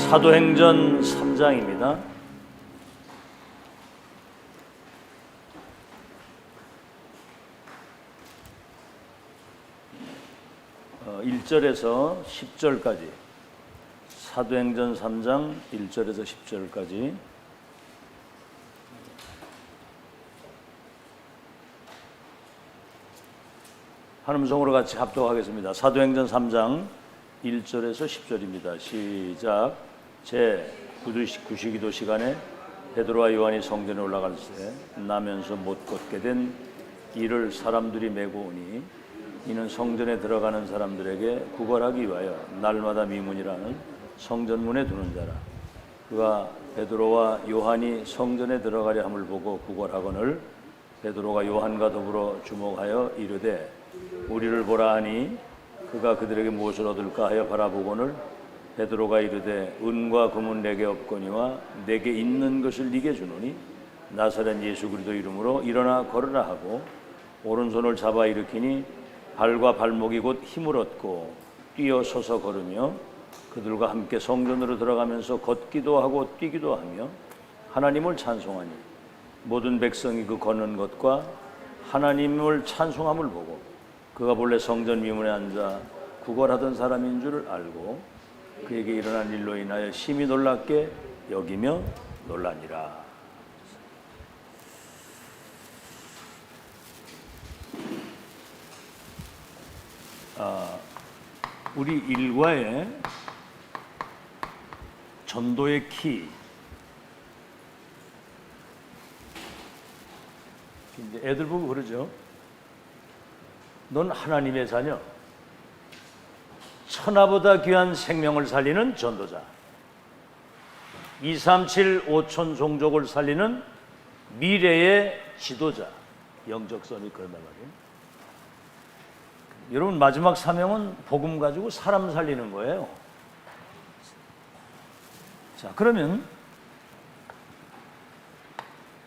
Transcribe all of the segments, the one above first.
사도행전 3장입니다. 어, 1절에서 10절까지, 사도행전 3장 1절에서 10절까지. 한 음성으로 같이 합독하겠습니다. 사도행전 3장 1절에서 10절입니다. 시작. 제9시기도 시간에 베드로와 요한이 성전에 올라갈 때 나면서 못 걷게 된 이를 사람들이 메고 오니 이는 성전에 들어가는 사람들에게 구걸하기 위하여 날마다 미문이라는 성전문에 두는 자라. 그가 베드로와 요한이 성전에 들어가려 함을 보고 구걸하거늘 베드로가 요한과 더불어 주목하여 이르되 우리를 보라 하니 그가 그들에게 무엇을 얻을까 하여 바라보거늘 베드로가 이르되 은과 금은 내게 없거니와 내게 있는 것을 네게 주노니 나사렛 예수 그리스도 이름으로 일어나 걸으라 하고 오른손을 잡아 일으키니 발과 발목이 곧 힘을 얻고 뛰어 서서 걸으며 그들과 함께 성전으로 들어가면서 걷기도 하고 뛰기도 하며 하나님을 찬송하니 모든 백성이 그 걷는 것과 하나님을 찬송함을 보고 그가 본래 성전 미문에 앉아 구걸하던 사람인 줄 알고 그에게 일어난 일로 인하여 심히 놀랍게 여기며 놀라니라. 우리 일과의 전도의 키, 이제 애들 보고 그러죠. 넌 하나님의 자녀, 천하보다 귀한 생명을 살리는 전도자, 237 5천 종족을 살리는 미래의 지도자, 영적선이 그런 말이에요. 여러분, 마지막 사명은 복음 가지고 사람 살리는 거예요. 자, 그러면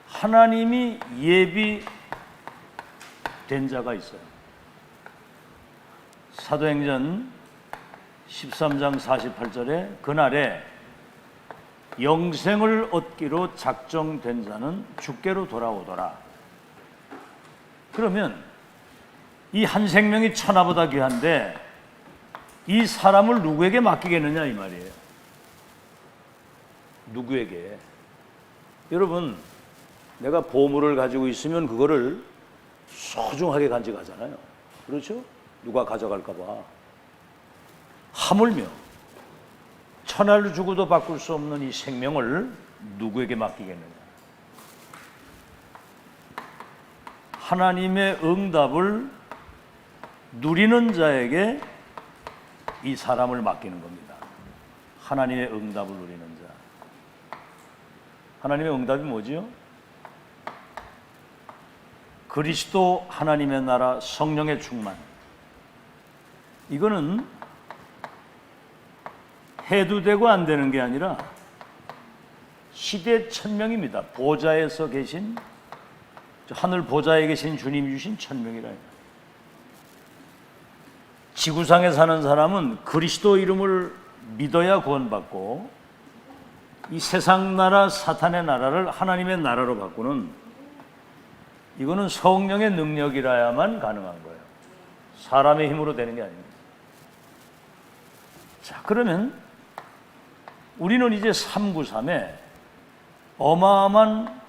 하나님이 예비된 자가 있어요. 사도행전 13장 48절에 그날에 영생을 얻기로 작정된 자는 주께로 돌아오더라. 그러면 이 한 생명이 천하보다 귀한데 이 사람을 누구에게 맡기겠느냐 이 말이에요. 누구에게? 여러분, 내가 보물을 가지고 있으면 그거를 소중하게 간직하잖아요. 그렇죠? 누가 가져갈까 봐. 하물며 천하를 주고도 바꿀 수 없는 이 생명을 누구에게 맡기겠느냐? 하나님의 응답을 누리는 자에게 이 사람을 맡기는 겁니다. 하나님의 응답을 누리는 자. 하나님의 응답이 뭐지요? 그리스도 하나님의 나라 성령의 충만. 이거는 해도 되고 안 되는 게 아니라 시대 천명입니다. 보좌에서 계신, 하늘 보좌에 계신 주님이 주신 천명이라. 지구상에 사는 사람은 그리스도 이름을 믿어야 구원받고 이 세상 나라 사탄의 나라를 하나님의 나라로 바꾸는, 이거는 성령의 능력이라야만 가능한 거예요. 사람의 힘으로 되는 게 아닙니다. 자, 그러면 우리는 이제 393에 어마어마한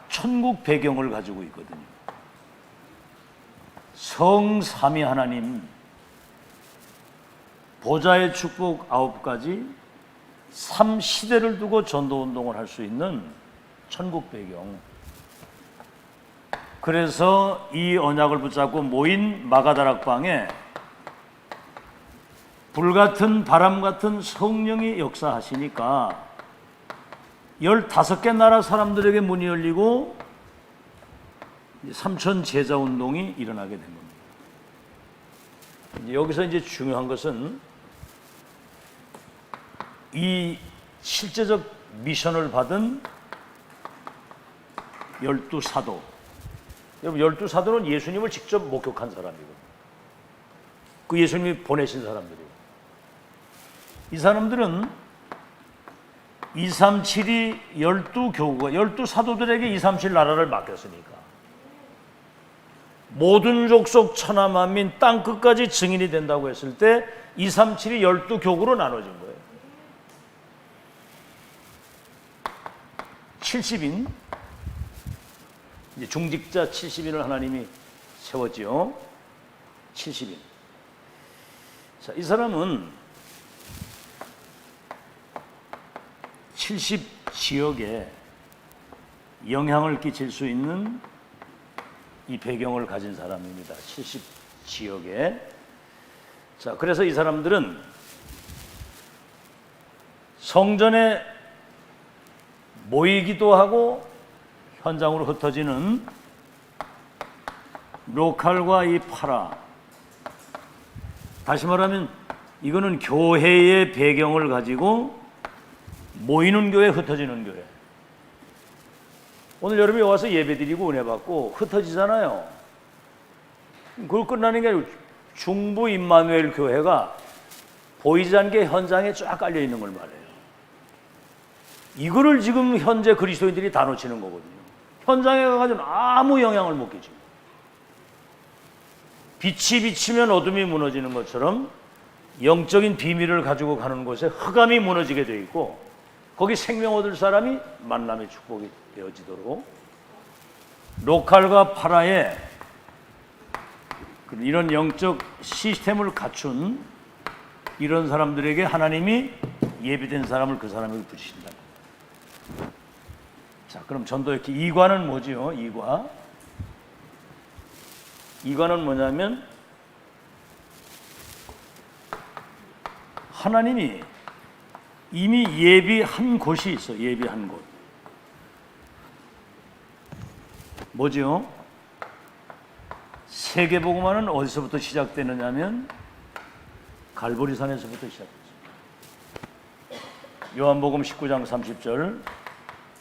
천국 배경을 가지고 있거든요. 성삼위 하나님, 보좌의 축복 9가지, 3시대를 두고 전도운동을 할 수 있는 천국 배경. 그래서 이 언약을 붙잡고 모인 마가다락방에 불같은 바람 같은 성령이 역사하시니까 15개 나라 사람들에게 문이 열리고 삼천 제자 운동이 일어나게 된 겁니다. 여기서 이제 중요한 것은 이 실제적 미션을 받은 12사도. 여러분, 12사도는 예수님을 직접 목격한 사람이고 그 예수님이 보내신 사람들이에요. 이 사람들은 237이 12교구가 12사도들에게 237 나라를 맡겼으니까 모든 족속 천하 만민 땅 끝까지 증인이 된다고 했을 때 237이 12교구로 나눠진 거예요. 70인 이제 중직자 70인을 하나님이 세웠지요. 70인. 자, 이 사람은 70 지역에 영향을 끼칠 수 있는 이 배경을 가진 사람입니다. 70 지역에. 자, 그래서 이 사람들은 성전에 모이기도 하고 현장으로 흩어지는 로칼과 이 파라, 다시 말하면 이거는 교회의 배경을 가지고 모이는 교회, 흩어지는 교회. 오늘 여러분이 와서 예배드리고 은혜 받고 흩어지잖아요. 그걸 끝나는 게 아니고 중부 임마누엘 교회가 보이지 않게 현장에 쫙 깔려 있는 걸 말해요. 이거를 지금 현재 그리스도인들이 다 놓치는 거거든요. 현장에 가가지고 아무 영향을 못 끼치고 빛이 비치면 어둠이 무너지는 것처럼 영적인 비밀을 가지고 가는 곳에 흑암이 무너지게 되어 있고 거기 생명 얻을 사람이 만남의 축복이 되어지도록 로칼과 파라의 이런 영적 시스템을 갖춘 이런 사람들에게 하나님이 예비된 사람을 그 사람에게 붙이신다. 자, 그럼 전도의 이과는 뭐지요? 이과는 뭐냐면 하나님이 이미 예비한 곳이 있어. 예비한 곳. 뭐죠? 세계복음화는 어디서부터 시작되느냐면 갈보리산에서부터 시작됐어요. 요한복음 19장 30절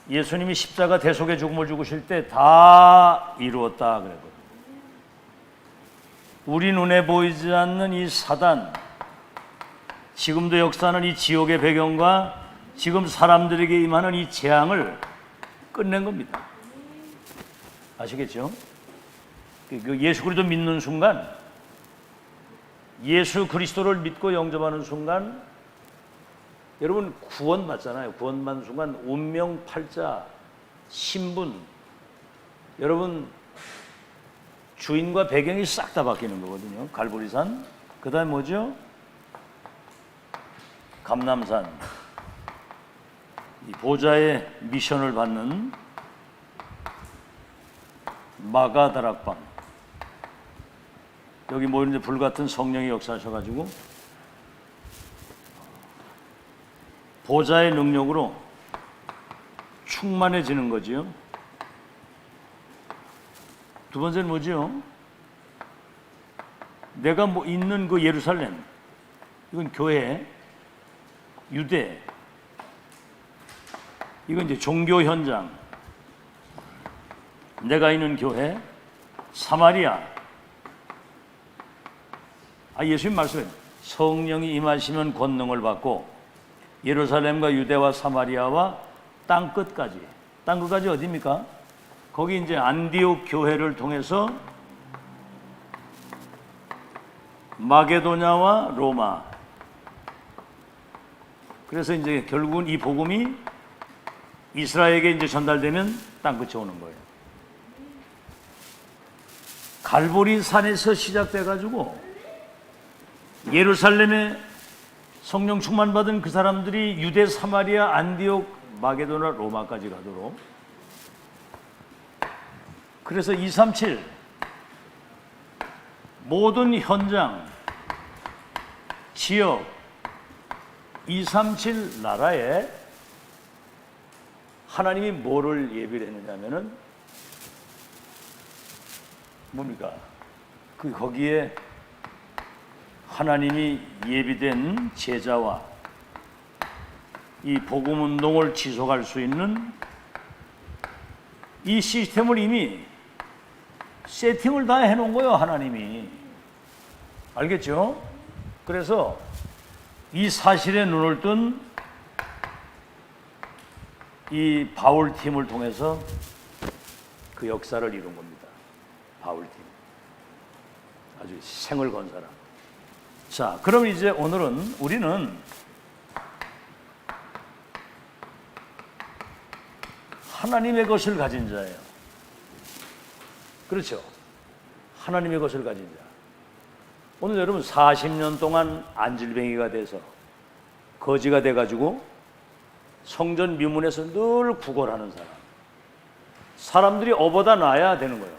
예수님이 십자가 대속의 죽음을 죽으실 때 다 이루었다 그랬거든요. 우리 눈에 보이지 않는 이 사단, 지금도 역사하는 이 지옥의 배경과 지금 사람들에게 임하는 이 재앙을 끝낸 겁니다. 아시겠죠? 예수 그리스도 믿는 순간, 예수 그리스도를 믿고 영접하는 순간 여러분 구원 받잖아요. 구원 받는 순간 운명, 팔자, 신분, 여러분 주인과 배경이 싹 다 바뀌는 거거든요. 갈보리산, 그 다음에 뭐죠? 감람산, 이 보좌의 미션을 받는 마가다락방, 여기 모이는데 불같은 성령이 역사하셔가지고 보좌의 능력으로 충만해지는 거지요. 두 번째는 뭐지요? 내가 뭐 있는 그 예루살렘, 이건 교회, 유대, 이건 이제 종교 현장, 내가 있는 교회, 사마리아. 예수님 말씀에 성령이 임하시면 권능을 받고 예루살렘과 유대와 사마리아와 땅 끝까지 어디입니까? 거기 이제 안디옥 교회를 통해서 마게도냐와 로마. 그래서 이제 결국은 이 복음이 이스라엘에게 이제 전달되면 땅 끝에 오는 거예요. 갈보리 산에서 시작돼 가지고 예루살렘에 성령 충만 받은 그 사람들이 유대, 사마리아, 안디옥, 마게도나, 로마까지 가도록. 그래서 237 모든 현장, 지역, 237 나라에 하나님이 뭐를 예비를 했느냐면은 뭡니까? 거기에 하나님이 예비된 제자와 이 복음 운동을 지속할 수 있는 이 시스템을 이미 세팅을 다 해놓은 거예요, 하나님이. 알겠죠? 그래서 이 사실에 눈을 뜬 이 바울 팀을 통해서 그 역사를 이룬 겁니다. 바울 팀. 아주 생을 건 사람. 자, 그럼 이제 오늘은 우리는 하나님의 것을 가진 자예요. 그렇죠? 하나님의 것을 가진 자. 오늘 여러분 40년 동안 안질뱅이가 돼서 거지가 돼가지고 성전 미문에서 늘 구걸하는 사람. 사람들이 어보다 놔야 되는 거예요.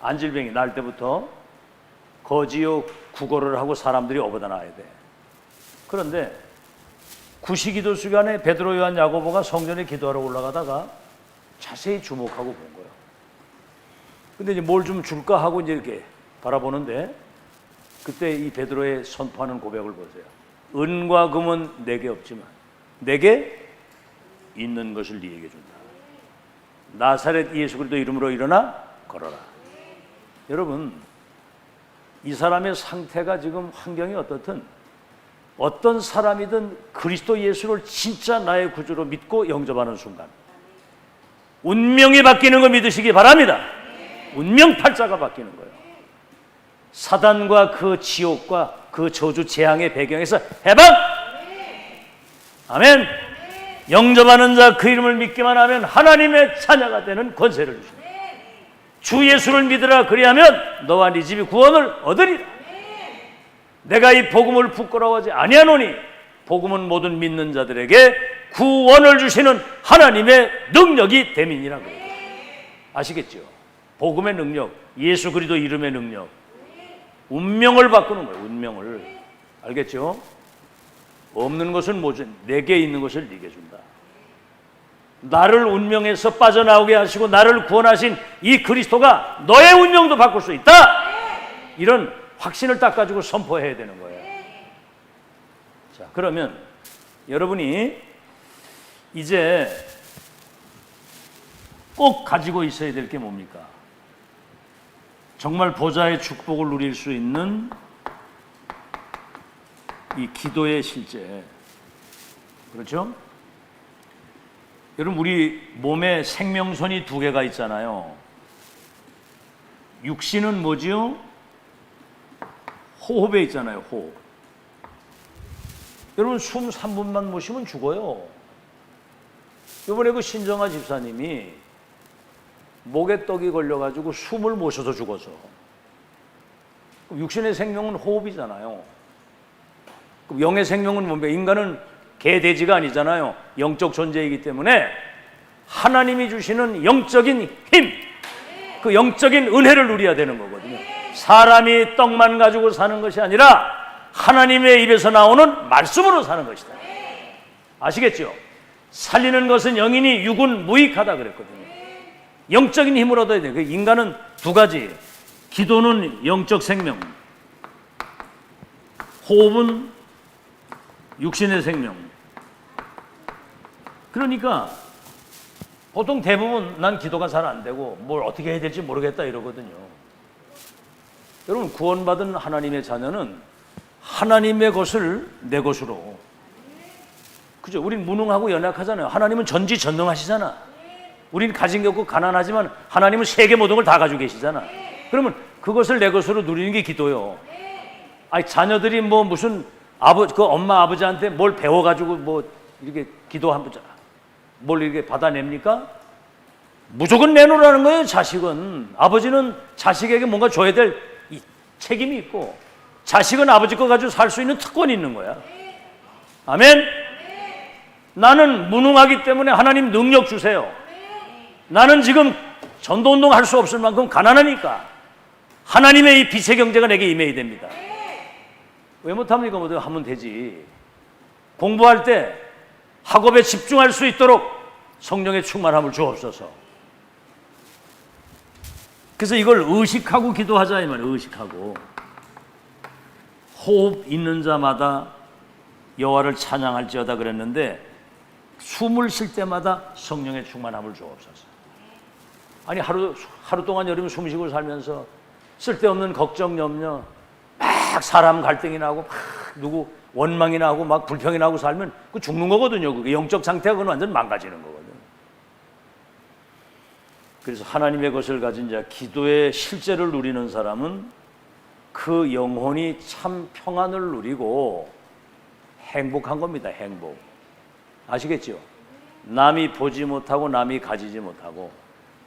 안질뱅이 날 때부터 거지요 구걸을 하고 사람들이 어보다 놔야 돼. 그런데 구시기도 시간에 베드로, 요한, 야고보가 성전에 기도하러 올라가다가 자세히 주목하고 본 거예요. 근데 이제 뭘 좀 줄까 하고 이제 이렇게 바라보는데 그때 이 베드로의 선포하는 고백을 보세요. 은과 금은 내게 없지만 내게 있는 것을 네게 준다. 나사렛 예수 그리스도 이름으로 일어나 걸어라. 여러분, 이 사람의 상태가 지금 환경이 어떻든 어떤 사람이든 그리스도 예수를 진짜 나의 구주로 믿고 영접하는 순간 운명이 바뀌는 거 믿으시기 바랍니다. 운명 팔자가 바뀌는 거예요. 사단과 그 지옥과 그 저주 재앙의 배경에서 해방! 아멘! 영접하는 자 그 이름을 믿기만 하면 하나님의 자녀가 되는 권세를 주십니다. 주 예수를 믿으라 그리하면 너와 네 집이 구원을 얻으리라. 내가 이 복음을 부끄러워하지 아니하노니 복음은 모든 믿는 자들에게 구원을 주시는 하나님의 능력이 됨이니라. 아시겠죠? 복음의 능력, 예수 그리스도 이름의 능력, 운명을 바꾸는 거예요. 운명을. 알겠죠? 없는 것은 뭐지? 내게 있는 것을 네게 준다. 나를 운명에서 빠져나오게 하시고 나를 구원하신 이 그리스도가 너의 운명도 바꿀 수 있다. 이런 확신을 딱 가지고 선포해야 되는 거예요. 자, 그러면 여러분이 이제 꼭 가지고 있어야 될 게 뭡니까? 정말 보좌의 축복을 누릴 수 있는 이 기도의 실제. 그렇죠? 여러분, 우리 몸에 생명선이 두 개가 있잖아요. 육신은 뭐지요? 호흡에 있잖아요. 호흡. 여러분, 숨 3분만 못 쉬면 죽어요. 이번에 그 신정아 집사님이 목에 떡이 걸려가지고 숨을 못 쉬어서 죽어서. 육신의 생명은 호흡이잖아요. 영의 생명은 뭡니까? 인간은 개, 돼지가 아니잖아요. 영적 존재이기 때문에 하나님이 주시는 영적인 힘, 그 영적인 은혜를 누려야 되는 거거든요. 사람이 떡만 가지고 사는 것이 아니라 하나님의 입에서 나오는 말씀으로 사는 것이다. 아시겠죠? 살리는 것은 영이니 육은 무익하다 그랬거든요. 영적인 힘을 얻어야 돼요. 인간은 두 가지. 기도는 영적 생명, 호흡은 육신의 생명. 그러니까 보통 대부분 난 기도가 잘 안 되고 뭘 어떻게 해야 될지 모르겠다 이러거든요. 여러분, 구원받은 하나님의 자녀는 하나님의 것을 내 것으로. 그죠? 우린 무능하고 연약하잖아요. 하나님은 전지전능하시잖아. 우린 가진 게 없고 가난하지만 하나님은 세계 모든 걸 다 가지고 계시잖아. 그러면 그것을 내 것으로 누리는 게 기도요. 아니, 자녀들이 뭐 무슨 그 엄마 아버지한테 뭘 배워가지고 뭐 이렇게 기도한 뭘 이렇게 받아냅니까? 무조건 내놓으라는 거예요. 자식은. 아버지는 자식에게 뭔가 줘야 될 책임이 있고, 자식은 아버지 거 가지고 살 수 있는 특권이 있는 거야. 아멘. 나는 무능하기 때문에 하나님 능력 주세요. 나는 지금 전도운동 할 수 없을 만큼 가난하니까 하나님의 이 빛의 경제가 내게 임해야 됩니다. 왜 못합니까? 뭐 하면 되지. 공부할 때 학업에 집중할 수 있도록 성령의 충만함을 주옵소서. 그래서 이걸 의식하고 기도하자 이 말이에요. 의식하고. 호흡 있는 자마다 여호와를 찬양할지어다 그랬는데 숨을 쉴 때마다 성령의 충만함을 주옵소서. 아니, 하루 동안 여러분 숨 쉬고 살면서 쓸데없는 걱정, 염려, 막 사람 갈등이 나고 막 누구 원망이나 하고 막 불평이나 하고 살면 그 죽는 거거든요. 그게 영적 상태가 그건 완전 망가지는 거거든요. 그래서 하나님의 것을 가진 자, 기도의 실제를 누리는 사람은 그 영혼이 참 평안을 누리고 행복한 겁니다. 행복. 아시겠죠? 남이 보지 못하고 남이 가지지 못하고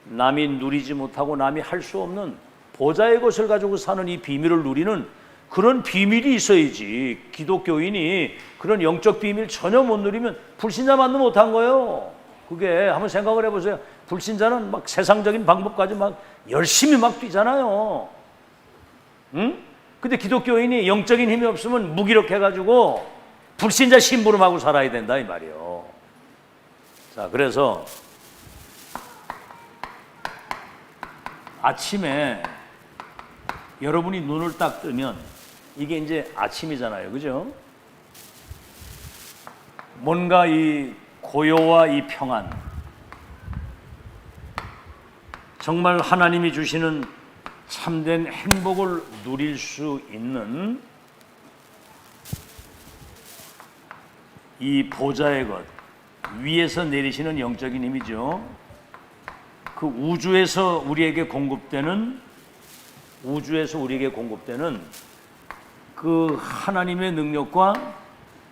남이 누리지 못하고 남이 할 수 없는 보좌의 것을 가지고 사는 이 비밀을 누리는 그런 비밀이 있어야지. 기독교인이 그런 영적 비밀 전혀 못 누리면 불신자만도 못한 거예요. 그게 한번 생각을 해보세요. 불신자는 막 세상적인 방법까지 막 열심히 막 뛰잖아요. 응? 근데 기독교인이 영적인 힘이 없으면 무기력해가지고 불신자 심부름하고 살아야 된다 이 말이에요. 자, 그래서 아침에 여러분이 눈을 딱 뜨면 이게 이제 아침이잖아요. 그죠? 뭔가 이 고요와 이 평안, 정말 하나님이 주시는 참된 행복을 누릴 수 있는 이 보좌의 것, 위에서 내리시는 영적인 힘이죠. 그 우주에서 우리에게 공급되는 그 하나님의 능력과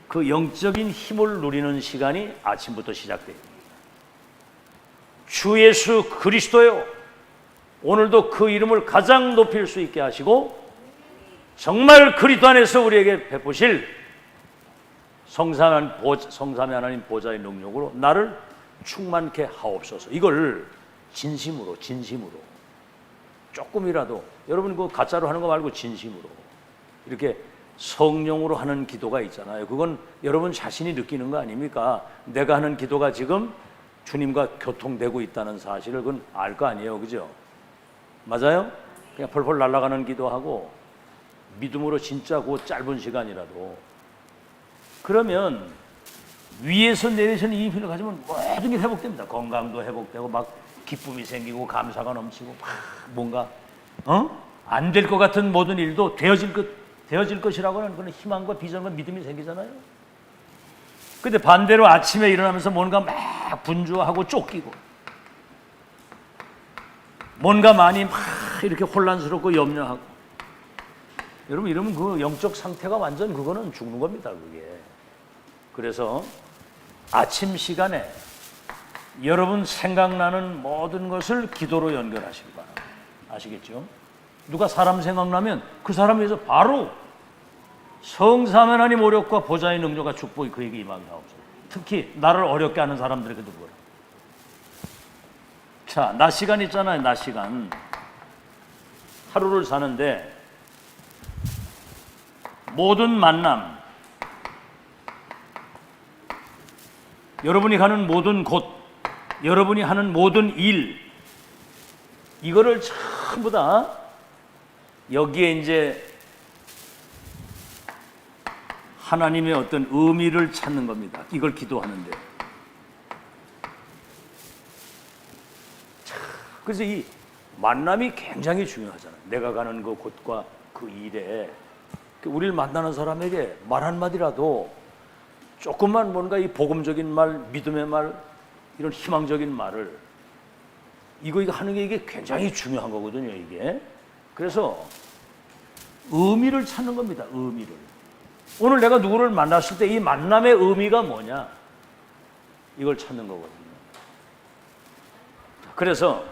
그 영적인 힘을 누리는 시간이 아침부터 시작됩니다. 주 예수 그리스도요, 오늘도 그 이름을 가장 높일 수 있게 하시고 정말 그리스도 안에서 우리에게 베푸실 성삼위 하나님 보좌의 능력으로 나를 충만케 하옵소서. 이걸 진심으로 조금이라도, 여러분 그 가짜로 하는 거 말고 진심으로 이렇게 성령으로 하는 기도가 있잖아요. 그건 여러분 자신이 느끼는 거 아닙니까? 내가 하는 기도가 지금 주님과 교통되고 있다는 사실을 그건 알 거 아니에요. 그죠? 맞아요? 그냥 펄펄 날아가는 기도하고 믿음으로 진짜 그 짧은 시간이라도, 그러면 위에서 내리시는 이 힘을 가지면 모든 게 회복됩니다. 건강도 회복되고 막 기쁨이 생기고 감사가 넘치고 막 뭔가 안 될 것 같은 모든 일도 되어질 것이라고 하는 그런 희망과 비전과 믿음이 생기잖아요. 근데 반대로 아침에 일어나면서 뭔가 막 분주하고 쫓기고 뭔가 많이 막 이렇게 혼란스럽고 염려하고, 여러분 이러면 그 영적 상태가 완전 그거는 죽는 겁니다. 그게. 그래서 아침 시간에 여러분 생각나는 모든 것을 기도로 연결하시기 바랍니다. 아시겠죠? 누가 사람 생각나면 그 사람에 대해서 바로 성삼위 하나님 오력과 보좌의 능력과 축복이 그에게 임하게 하옵소서. 특히 나를 어렵게 하는 사람들에게도 그래. 자, 낮 시간 있잖아요. 낮 시간. 하루를 사는데 모든 만남, 여러분이 가는 모든 곳, 여러분이 하는 모든 일, 이거를 전부 다 여기에 이제 하나님의 어떤 의미를 찾는 겁니다. 이걸 기도하는데. 그래서 이 만남이 굉장히 중요하잖아요. 내가 가는 그 곳과 그 일에 우리를 만나는 사람에게 말 한마디라도 조금만 뭔가 이 복음적인 말, 믿음의 말, 이런 희망적인 말을 이거 하는 게 이게 굉장히 중요한 거거든요. 이게. 그래서 의미를 찾는 겁니다. 의미를. 오늘 내가 누구를 만났을 때 이 만남의 의미가 뭐냐, 이걸 찾는 거거든요. 그래서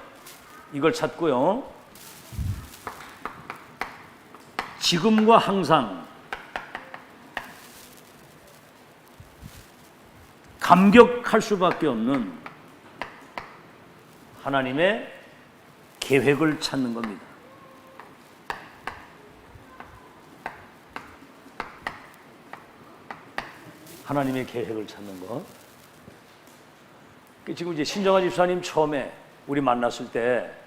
이걸 찾고요, 지금과 항상 감격할 수밖에 없는 하나님의 계획을 찾는 겁니다. 하나님의 계획을 찾는 것. 지금 이제 신정아 집사님 처음에 우리 만났을 때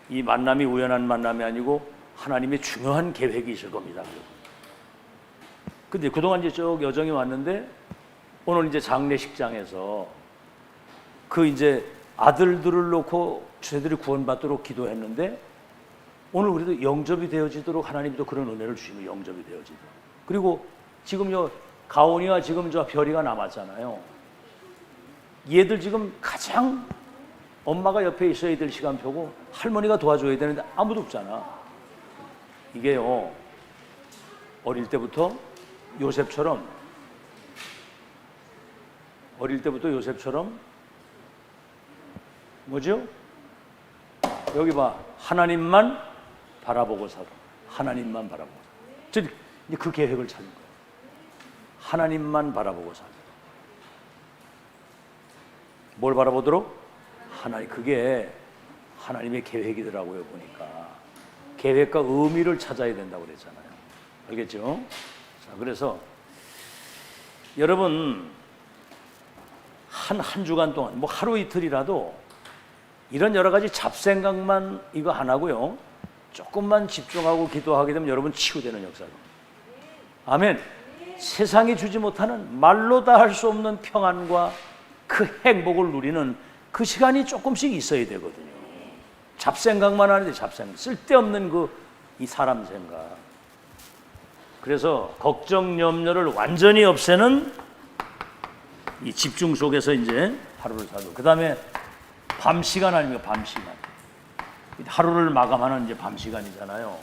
이 만남이 우연한 만남이 아니고 하나님의 중요한 계획이 있을 겁니다. 근데 그동안 이제 쭉 여정이 왔는데 오늘 이제 장례식장에서 그 이제 아들들을 놓고 저희들이 구원받도록 기도했는데 오늘 우리도 영접이 되어지도록 하나님도 그런 은혜를 주시면 영접이 되어지도록, 그리고 지금 요 가온이와 지금 저 별이가 남았잖아요. 얘들 지금 가장 엄마가 옆에 있어야 될 시간표고 할머니가 도와줘야 되는데 아무도 없잖아. 이게요, 어릴 때부터 요셉처럼 뭐죠? 여기 봐, 하나님만 바라보고 살아. 하나님만 바라보고 살아. 이제 그 계획을 찾는 거예요. 하나님만 바라보고 살아. 뭘 바라보도록? 하나님. 그게 하나님의 계획이더라고요, 보니까. 계획과 의미를 찾아야 된다고 그랬잖아요. 알겠죠? 자, 그래서 여러분 한 주간 동안 뭐 하루 이틀이라도 이런 여러 가지 잡생각만 이거 안 하고요, 조금만 집중하고 기도하게 되면 여러분 치유되는 역사로. 아멘. 세상이 주지 못하는 말로 다 할 수 없는 평안과 그 행복을 누리는 그 시간이 조금씩 있어야 되거든요. 잡생각만 하는데 잡생각, 쓸데없는 이 사람 생각. 그래서 걱정, 염려를 완전히 없애는 이 집중 속에서 이제 하루를 살고, 그 다음에 밤 시간 아닙니까? 밤 시간. 하루를 마감하는 이제 밤 시간이잖아요.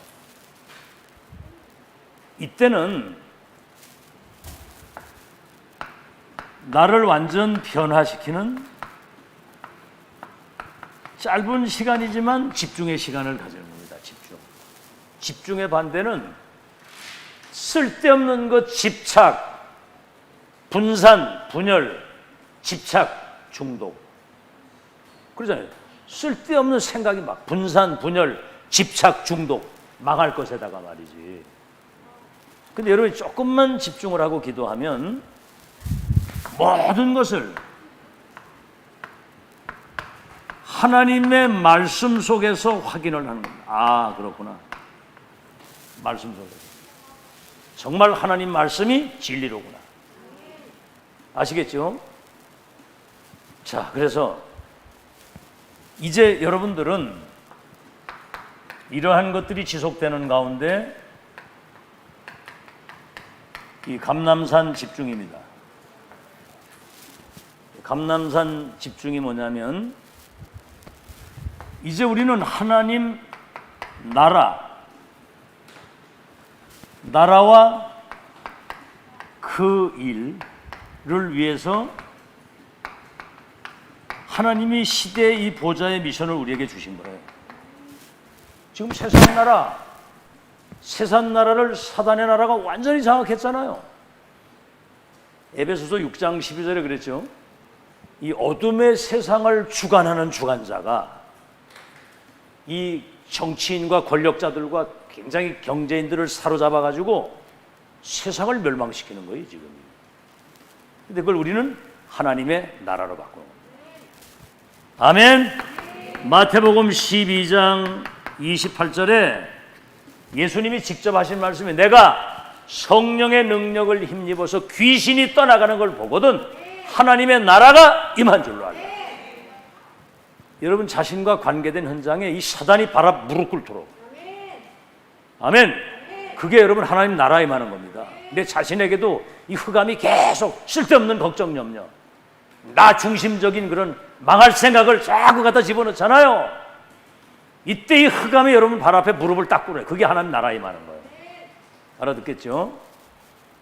이때는 나를 완전 변화시키는 짧은 시간이지만 집중의 시간을 가지는 겁니다. 집중의 반대는 쓸데없는 것, 집착, 분산, 분열, 집착, 중독. 그러잖아요. 쓸데없는 생각이 막 분산, 분열, 집착, 중독, 망할 것에다가 말이지. 근데 여러분이 조금만 집중을 하고 기도하면 모든 것을 하나님의 말씀 속에서 확인을 하는 겁니다. 아, 그렇구나. 말씀 속에서. 정말 하나님 말씀이 진리로구나. 아시겠죠? 자, 그래서 이제 여러분들은 이러한 것들이 지속되는 가운데 이 감람산 집중입니다. 감람산 집중이 뭐냐면, 이제 우리는 하나님 나라와 그 일을 위해서 하나님이 시대의 이 보좌의 미션을 우리에게 주신 거예요. 지금 세상 나라를 사단의 나라가 완전히 장악했잖아요. 에베소서 6장 12절에 그랬죠. 이 어둠의 세상을 주관하는 주관자가 이 정치인과 권력자들과 굉장히 경제인들을 사로잡아가지고 세상을 멸망시키는 거예요, 지금. 근데 그걸 우리는 하나님의 나라로 바꾸는 겁니다. 아멘. 마태복음 12장 28절에 예수님이 직접 하신 말씀이, 내가 성령의 능력을 힘입어서 귀신이 떠나가는 걸 보거든 하나님의 나라가 임한 줄로 알라. 여러분 자신과 관계된 현장에 이 사단이 무릎 꿇도록. 아멘. 그게 여러분 하나님 나라에 임하는 겁니다. 내 자신에게도 이 흑암이 계속 쓸데없는 걱정, 염려, 나 중심적인 그런 망할 생각을 자꾸 갖다 집어넣잖아요. 이때 이 흑암이 여러분 발 앞에 무릎을 딱 꿇어요. 그게 하나님 나라에 임하는 거예요. 알아듣겠죠?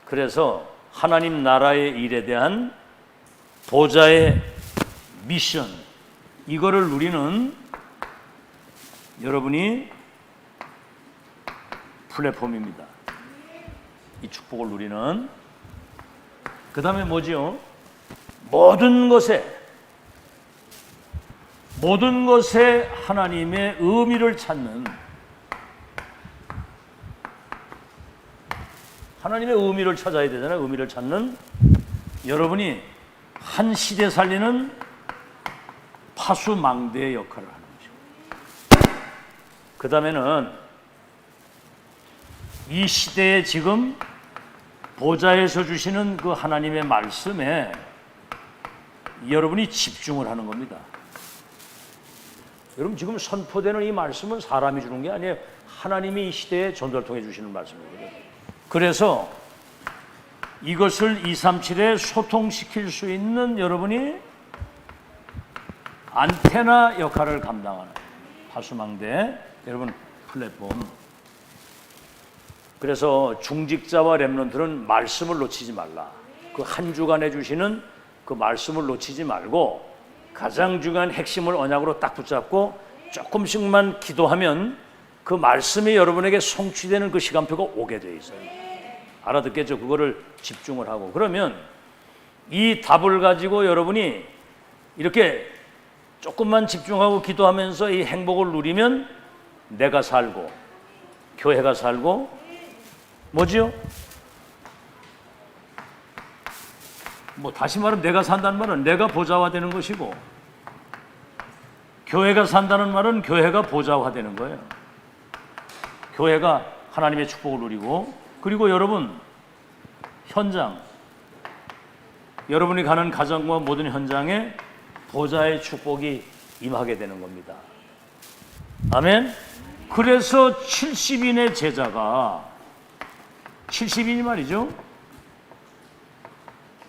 그래서 하나님 나라의 일에 대한 보좌의 미션, 이거를 누리는 여러분이 플랫폼입니다. 이 축복을 누리는. 그 다음에 뭐지요? 모든 것에 하나님의 의미를 찾는, 하나님의 의미를 찾아야 되잖아요. 의미를 찾는 여러분이 한 시대 살리는 파수망대의 역할을 하는 거죠. 그 다음에는 이 시대에 지금 보좌에서 주시는 그 하나님의 말씀에 여러분이 집중을 하는 겁니다. 여러분 지금 선포되는 이 말씀은 사람이 주는 게 아니에요. 하나님이 이 시대에 전도를 통해 주시는 말씀이거든요. 그래서 이것을 237에 소통시킬 수 있는 여러분이 안테나 역할을 감당하는 파수망대 여러분 플랫폼. 그래서 중직자와 렘넌트는 말씀을 놓치지 말라. 그 한 주간에 주시는 그 말씀을 놓치지 말고 가장 중요한 핵심을 언약으로 딱 붙잡고 조금씩만 기도하면 그 말씀이 여러분에게 성취되는 그 시간표가 오게 돼 있어요. 알아듣겠죠? 그거를 집중을 하고 그러면 이 답을 가지고 여러분이 이렇게 조금만 집중하고 기도하면서 이 행복을 누리면 내가 살고 교회가 살고 뭐지요? 뭐 다시 말하면 내가 산다는 말은 내가 보좌화되는 것이고 교회가 산다는 말은 교회가 보좌화되는 거예요. 교회가 하나님의 축복을 누리고 그리고 여러분 현장 여러분이 가는 가정과 모든 현장에 보좌의 축복이 임하게 되는 겁니다. 아멘. 그래서 70인의 제자가 70인이 말이죠.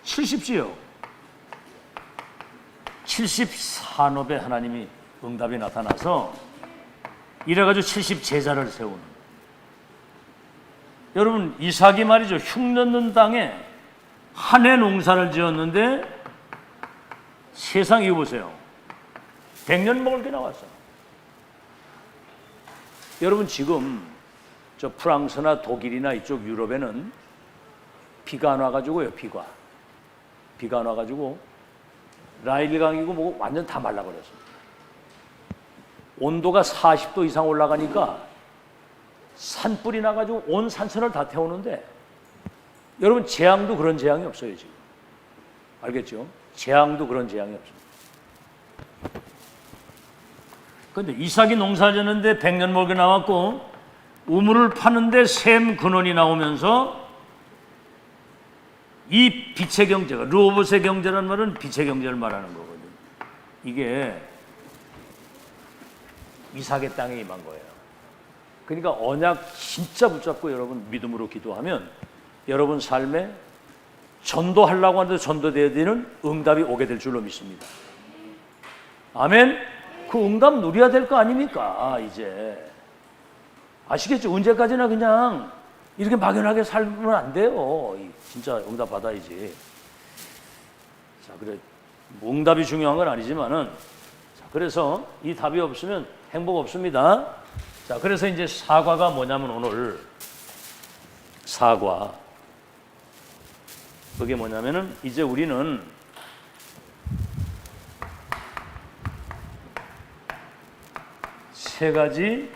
70지요. 70산업에 하나님이 응답이 나타나서 이래가지고 70제자를 세우는. 여러분 이삭이 말이죠. 흉년는 땅에 한 해 농사를 지었는데 세상 이거 보세요. 100년 먹을 게 나왔어. 여러분 지금 저 프랑스나 독일이나 이쪽 유럽에는 비가 안 와가지고요. 비가 안 와가지고 라일강이고 뭐 완전 다 말라버렸습니다. 온도가 40도 이상 올라가니까 산불이 나가지고 온 산천을 다 태우는데 여러분 재앙도 그런 재앙이 없어요 지금. 알겠죠? 재앙도 그런 재앙이 없습니다. 그런데 이삭이 농사를 졌는데 100년 먹이 나왔고 우물을 파는데 샘 근원이 나오면서 이 빛의 경제가 르호봇의 경제라는 말은 빛의 경제를 말하는 거거든요. 이게 이삭의 땅에 임한 거예요. 그러니까 언약 진짜 붙잡고 여러분 믿음으로 기도하면 여러분 삶에 전도하려고 하는데 전도되어야 되는 응답이 오게 될 줄로 믿습니다. 아멘. 그 응답 누려야 될 거 아닙니까? 이제 아시겠죠? 언제까지나 그냥 이렇게 막연하게 살면 안 돼요. 진짜 응답 받아야지. 자, 그래 뭐 응답이 중요한 건 아니지만은 자, 그래서 이 답이 없으면 행복 없습니다. 자, 그래서 이제 사과가 뭐냐면 오늘 사과 그게 뭐냐면은 이제 우리는 세 가지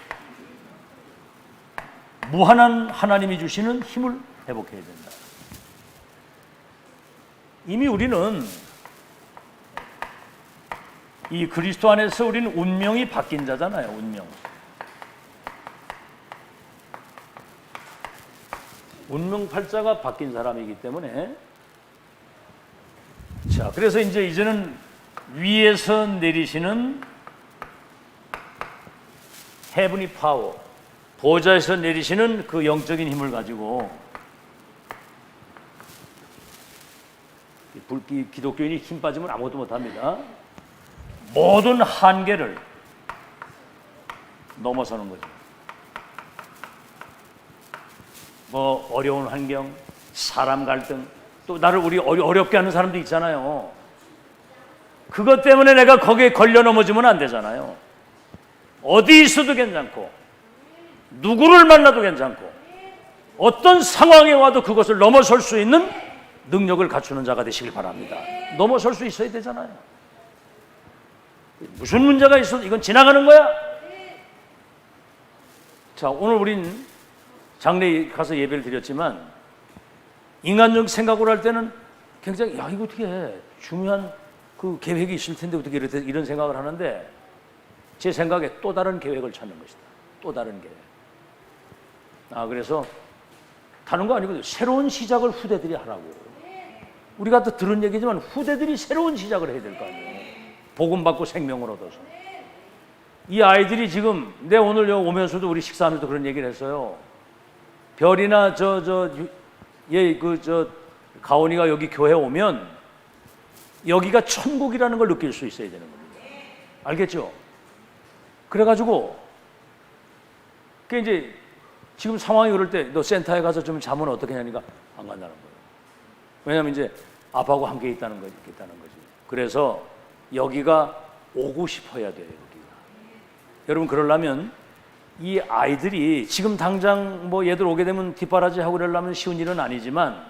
무한한 하나님이 주시는 힘을 회복해야 된다. 이미 우리는 이 그리스도 안에서 우리는 운명이 바뀐 자잖아요. 운명팔자가 바뀐 사람이기 때문에 자, 그래서 이제는 위에서 내리시는 헤븐리 파워 보좌에서 내리시는 그 영적인 힘을 가지고 기독교인이 힘 빠지면 아무것도 못합니다. 모든 한계를 넘어서는 거죠. 뭐 어려운 환경, 사람 갈등, 또 나를 우리 어렵게 하는 사람도 있잖아요. 그것 때문에 내가 거기에 걸려 넘어지면 안 되잖아요. 어디 있어도 괜찮고 누구를 만나도 괜찮고 어떤 상황에 와도 그것을 넘어설 수 있는 능력을 갖추는 자가 되시길 바랍니다. 넘어설 수 있어야 되잖아요. 무슨 문제가 있어도 이건 지나가는 거야. 자, 오늘 우린 장례에 가서 예배를 드렸지만 인간적 생각으로 할 때는 굉장히 야 이거 어떻게 중요한 그 계획이 있을 텐데 어떻게 이런 생각을 하는데 제 생각에 또 다른 계획을 찾는 것이다. 또 다른 계획. 그래서 다른 거 아니고 새로운 시작을 후대들이 하라고. 우리가 또 들은 얘기지만 후대들이 새로운 시작을 해야 될 거 아니에요. 복음 받고 생명을 얻어서. 이 아이들이 지금 내 오늘 여기 오면서도 우리 식사하면서도 그런 얘기를 했어요. 별이나 가온이가 여기 교회 오면 여기가 천국이라는 걸 느낄 수 있어야 되는 겁니다. 알겠죠? 그래가지고 그 이제 지금 상황이 그럴 때 너 센터에 가서 좀 자면 어떻게 하니까 안 간다는 거예요. 왜냐하면 이제 아빠하고 함께 있다는 거지. 그래서 여기가 오고 싶어야 돼요. 여기가. 여러분 그러려면 이 아이들이 지금 당장 뭐 얘들 오게 되면 뒷바라지 하고 그러려면 쉬운 일은 아니지만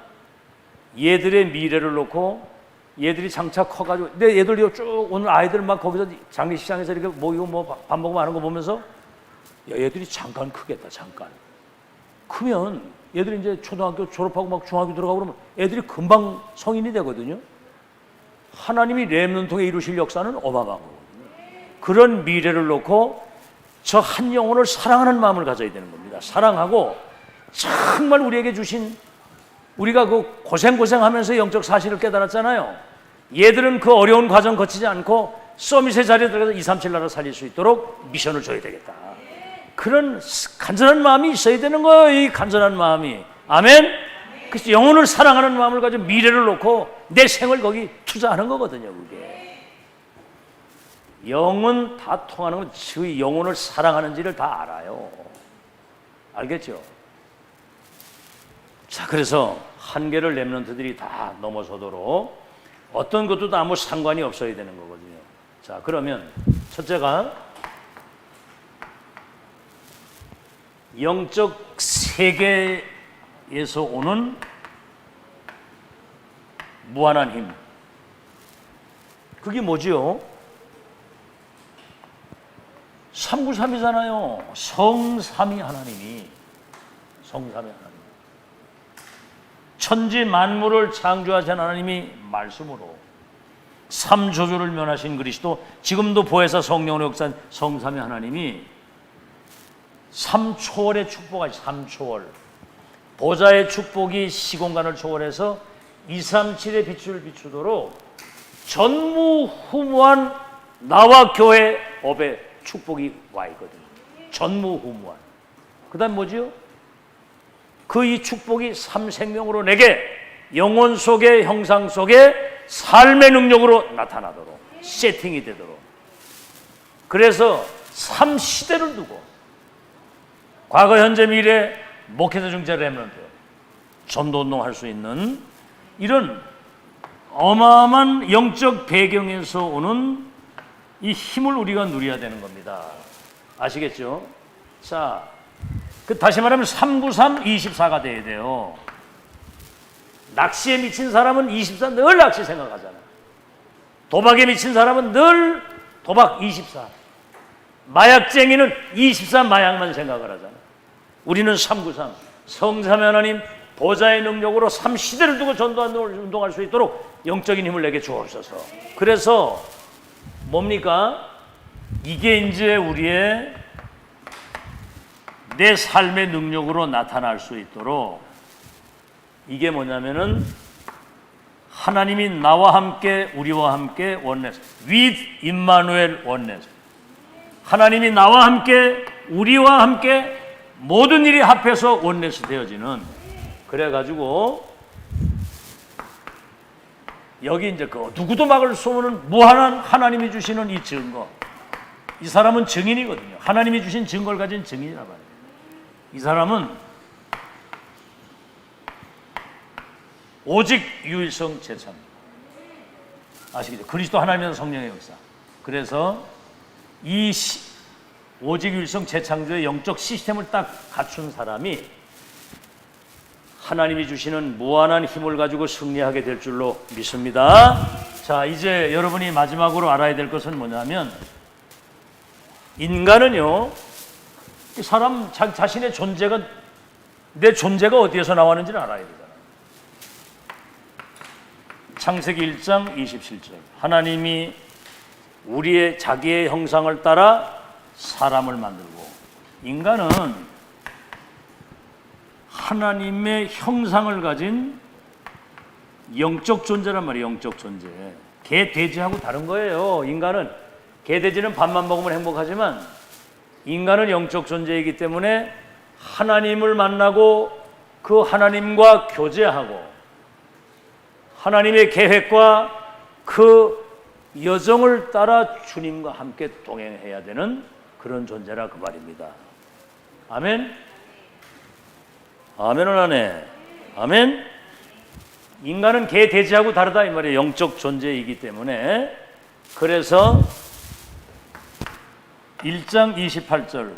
얘들의 미래를 놓고 얘들이 장차 커가지고 내 얘들 쭉 오늘 아이들 막 거기서 장례식장에서 이렇게 모이고 뭐 밥 먹고 하는 거 보면서 야, 얘들이 잠깐 크겠다. 잠깐 크면 얘들이 이제 초등학교 졸업하고 막 중학교 들어가고 그러면 애들이 금방 성인이 되거든요. 하나님이 렘넌트에 이루실 역사는 어마어마한 거거든요. 그런 미래를 놓고 저 한 영혼을 사랑하는 마음을 가져야 되는 겁니다. 사랑하고 정말 우리에게 주신 우리가 그 고생하면서 영적 사실을 깨달았잖아요. 얘들은 그 어려운 과정 거치지 않고 서밋의 자리에 들어가서 237 나라 살릴 수 있도록 미션을 줘야 되겠다. 그런 간절한 마음이 있어야 되는 거예요. 이 간절한 마음이. 아멘? 그래서 영혼을 사랑하는 마음을 가지고 미래를 놓고 내 생을 거기 투자하는 거거든요. 그게. 영은 다 통하는 건 그 영혼을 사랑하는지를 다 알아요. 알겠죠? 자, 그래서 한계를 렘넌트들이 다 넘어서도록 어떤 것도 아무 상관이 없어야 되는 거거든요. 자, 그러면 첫째가 영적 세계에서 오는 무한한 힘. 그게 뭐지요? 393이잖아요. 성삼위 하나님이. 성삼위 하나님. 천지 만물을 창조하신 하나님이 말씀으로 삼조주를 면하신 그리스도, 지금도 보혜사 성령으로 역사한 성삼위 하나님이 삼초월의 축복하시. 삼초월 보좌의 축복이 시공간을 초월해서 237의 빛을 비추도록 전무후무한 나와 교회 업에 축복이 와 있거든요. 전무후무한. 그 다음 뭐지요? 그 이 축복이 삼생명으로 내게 영혼 속의 형상 속에 삶의 능력으로 나타나도록 세팅이 되도록. 그래서 삼시대를 두고 과거 현재 미래 목회자 중재 렘넌트 전도운동 할 수 있는 이런 어마어마한 영적 배경에서 오는 이 힘을 우리가 누려야 되는 겁니다. 아시겠죠? 자, 다시 말하면 393, 24가 돼야 돼요. 낚시에 미친 사람은 24 늘 낚시 생각하잖아. 도박에 미친 사람은 늘 도박 24. 마약쟁이는 24 마약만 생각을 하잖아. 우리는 393 성삼위 하나님 보좌의 능력으로 3시대를 두고 전도운동할 수 있도록 영적인 힘을 내게 주옵소서. 그래서 뭡니까? 이게 이제 우리의 내 삶의 능력으로 나타날 수 있도록, 이게 뭐냐면은 하나님이 나와 함께 우리와 함께 원내스, with 임마누엘 원내스. 하나님이 나와 함께 우리와 함께 모든 일이 합해서 원내스 되어지는. 그래가지고 여기 이제 그 누구도 막을 수 없는 무한한 하나님이 주시는 이 증거. 이 사람은 증인이거든요. 하나님이 주신 증거를 가진 증인이란 말이에요. 이 사람은 오직 유일성 제참. 아시겠죠? 그리스도 하나님의 성령의 역사. 그래서 이 오직 유일성 재창조의 영적 시스템을 딱 갖춘 사람이 하나님이 주시는 무한한 힘을 가지고 승리하게 될 줄로 믿습니다. 자, 이제 여러분이 마지막으로 알아야 될 것은 뭐냐면, 인간은요, 사람 자신의 존재가, 내 존재가 어디에서 나왔는지를 알아야 되잖아요. 창세기 1장 27절. 하나님이 우리의 자기의 형상을 따라 사람을 만들고, 인간은 하나님의 형상을 가진 영적 존재란 말이에요. 영적 존재. 개, 돼지하고 다른 거예요. 인간은, 개, 돼지는 밥만 먹으면 행복하지만 인간은 영적 존재이기 때문에 하나님을 만나고 그 하나님과 교제하고 하나님의 계획과 그 여정을 따라 주님과 함께 동행해야 되는 그런 존재라 그 말입니다. 아멘? 아멘은 안 해. 아멘? 인간은 개, 돼지하고 다르다 이 말이에요. 영적 존재이기 때문에. 그래서 1장 28절,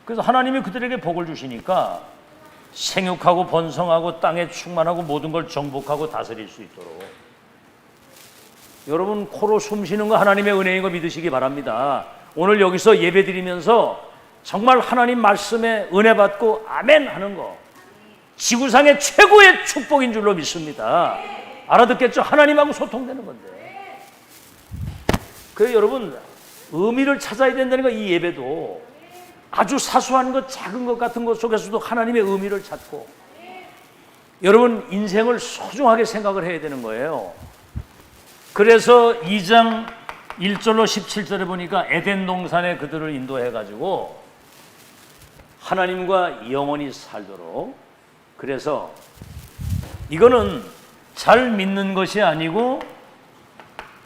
그래서 하나님이 그들에게 복을 주시니까 생육하고 번성하고 땅에 충만하고 모든 걸 정복하고 다스릴 수 있도록. 여러분, 코로 숨 쉬는 거 하나님의 은혜인 거 믿으시기 바랍니다. 오늘 여기서 예배 드리면서 정말 하나님 말씀에 은혜 받고 아멘 하는 거 지구상의 최고의 축복인 줄로 믿습니다. 알아듣겠죠? 하나님하고 소통되는 건데. 그래서 여러분, 의미를 찾아야 된다는 거. 이 예배도 아주 사소한 것, 작은 것 같은 것 속에서도 하나님의 의미를 찾고, 여러분 인생을 소중하게 생각을 해야 되는 거예요. 그래서 2장 1절로 17절에 보니까 에덴 동산에 그들을 인도해가지고 하나님과 영원히 살도록. 그래서 이거는 잘 믿는 것이 아니고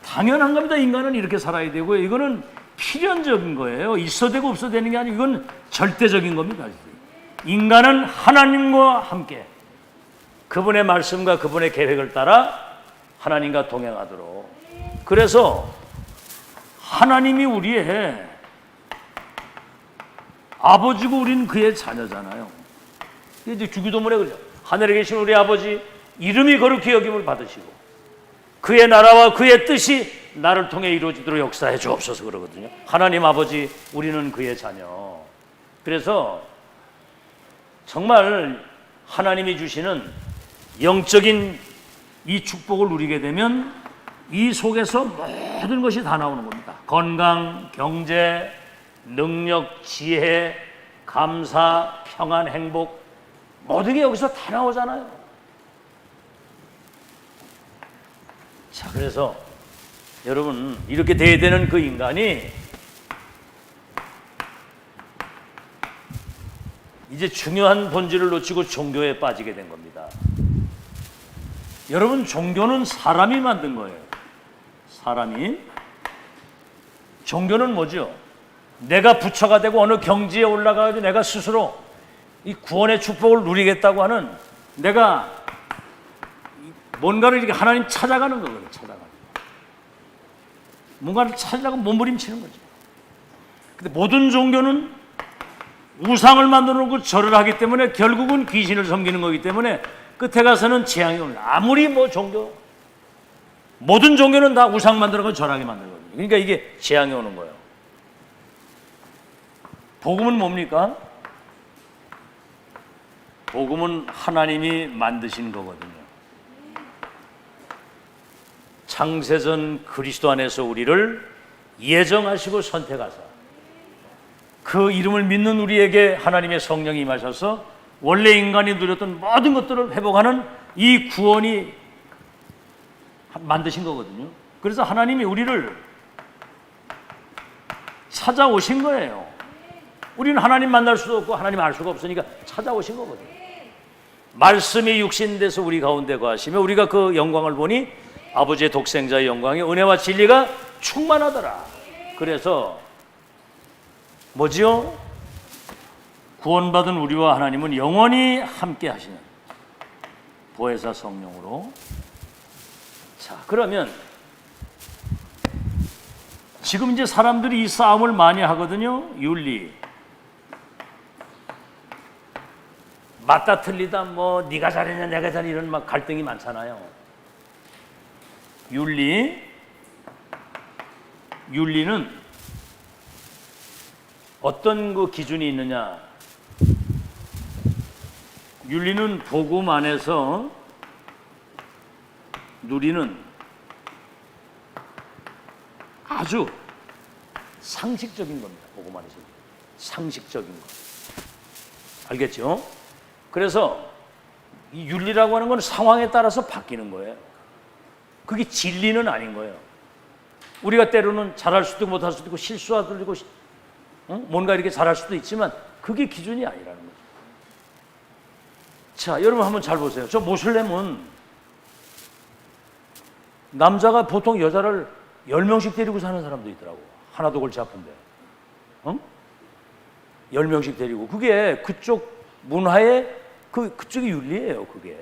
당연한 겁니다. 인간은 이렇게 살아야 되고요. 이거는 필연적인 거예요. 있어도 되고 없어도 되는 게 아니고 이건 절대적인 겁니다. 인간은 하나님과 함께 그분의 말씀과 그분의 계획을 따라 하나님과 동행하도록. 그래서 하나님이 우리의 아버지고 우리는 그의 자녀잖아요. 이제 주기도문에 그러죠. 하늘에 계신 우리 아버지 이름이 거룩히 여김을 받으시고 그의 나라와 그의 뜻이 나를 통해 이루어지도록 역사해 주옵소서 그러거든요. 하나님 아버지, 우리는 그의 자녀. 그래서 정말 하나님이 주시는 영적인 이 축복을 누리게 되면 이 속에서 모든 것이 다 나오는 겁니다. 건강, 경제, 능력, 지혜, 감사, 평안, 행복, 모든 게 여기서 다 나오잖아요. 자, 그래서 여러분, 이렇게 돼야 되는 그 인간이 이제 중요한 본질을 놓치고 종교에 빠지게 된 겁니다. 여러분, 종교는 사람이 만든 거예요. 사람이. 종교는 뭐죠? 내가 부처가 되고 어느 경지에 올라가서 내가 스스로 이 구원의 축복을 누리겠다고 하는, 내가 뭔가를 이렇게 하나님 찾아가는 거거든요. 찾아가는. 뭔가를 찾으려고 몸부림치는 거죠. 근데 모든 종교는 우상을 만들어 놓고 절을 하기 때문에 결국은 귀신을 섬기는 거기 때문에 끝에 가서는 재앙이 옵니다. 아무리 뭐 종교, 모든 종교는 다 우상 만들어서 절하게 만들거든요. 그러니까 이게 재앙이 오는 거예요. 복음은 뭡니까? 복음은 하나님이 만드신 거거든요. 창세전 그리스도 안에서 우리를 예정하시고 선택하사 그 이름을 믿는 우리에게 하나님의 성령이 임하셔서 원래 인간이 누렸던 모든 것들을 회복하는 이 구원이 만드신 거거든요. 그래서 하나님이 우리를 찾아오신 거예요. 우리는 하나님 만날 수도 없고 하나님 알 수가 없으니까 찾아오신 거거든요. 말씀이 육신돼서 우리 가운데 거하시며 우리가 그 영광을 보니 아버지의 독생자의 영광에 은혜와 진리가 충만하더라. 그래서 뭐지요? 구원받은 우리와 하나님은 영원히 함께 하시는 보혜사 성령으로. 자, 그러면 지금 이제 사람들이 이 싸움을 많이 하거든요. 윤리. 맞다 틀리다, 뭐 네가 잘했냐 내가 잘했냐 이런 막 갈등이 많잖아요. 윤리는 어떤 그 기준이 있느냐? 윤리는 복음 안에서 누리는 아주 상식적인 겁니다. 복음 안에서 상식적인 것. 알겠죠? 그래서 이 윤리라고 하는 건 상황에 따라서 바뀌는 거예요. 그게 진리는 아닌 거예요. 우리가 때로는 잘할 수도 있고 못할 수도 있고 실수할 수도 있고 뭔가 이렇게 잘할 수도 있지만 그게 기준이 아니라는 거죠. 자, 여러분 한번 잘 보세요. 저 모슬렘은 남자가 보통 여자를 10명씩 데리고 사는 사람도 있더라고. 하나도 골치 아픈데. 10명씩 데리고. 그게 그쪽 문화의 그쪽이 윤리예요, 그게.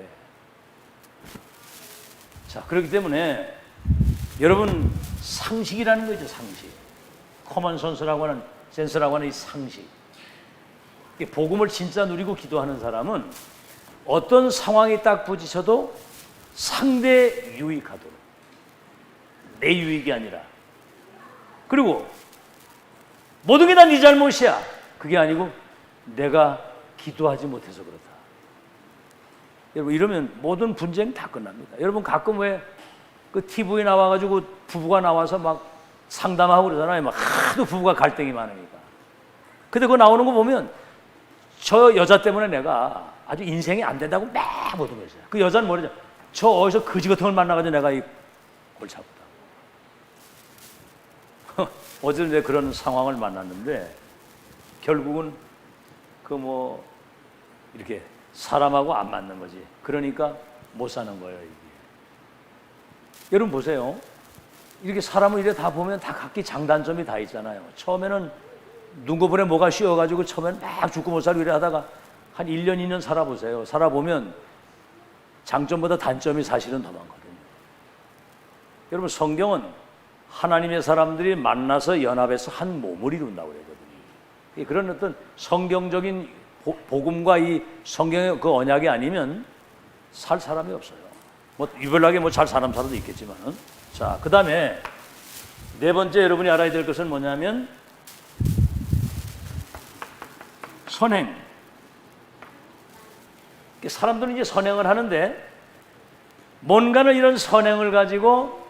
자, 그렇기 때문에 여러분 상식이라는 거죠, 상식. 커먼 센스라고 하는 이 상식. 복음을 진짜 누리고 기도하는 사람은 어떤 상황이 딱 부딪혀도 상대 유익하도록, 내 유익이 아니라, 그리고 모든 게 다 네 잘못이야, 그게 아니고 내가 기도하지 못해서 그렇다. 여러분, 이러면 모든 분쟁 다 끝납니다. 여러분, 가끔 왜 그 TV에 나와가지고 부부가 나와서 막 상담하고 그러잖아요. 막 하도 부부가 갈등이 많으니까. 근데 그거 나오는 거 보면 저 여자 때문에 내가 아주 인생이 안 된다고 막 모든 거죠. 그 여자는 뭐래죠? 저 어디서 거지 같은 걸 만나가지고 내가 이 골치 아프다. 어제 내가 그런 상황을 만났는데 결국은 이렇게 사람하고 안 맞는 거지. 그러니까 못 사는 거예요, 이게. 여러분 보세요. 이렇게 사람을 이래 다 보면 다 각기 장단점이 다 있잖아요. 처음에는 눈꺼풀에 뭐가 씌워가지고 처음엔 막 죽고 못 살고 이래 하다가 한 1년, 2년 살아보세요. 살아보면 장점보다 단점이 사실은 더 많거든요. 여러분, 성경은 하나님의 사람들이 만나서 연합해서 한 몸을 이룬다고 그러거든요. 그런 어떤 성경적인 복음과 이 성경의 그 언약이 아니면 살 사람이 없어요. 유별나게 잘 사는 사람도 있겠지만. 자, 그 다음에 네 번째 여러분이 알아야 될 것은 뭐냐면 선행. 사람들은 이제 선행을 하는데 뭔가는 이런 선행을 가지고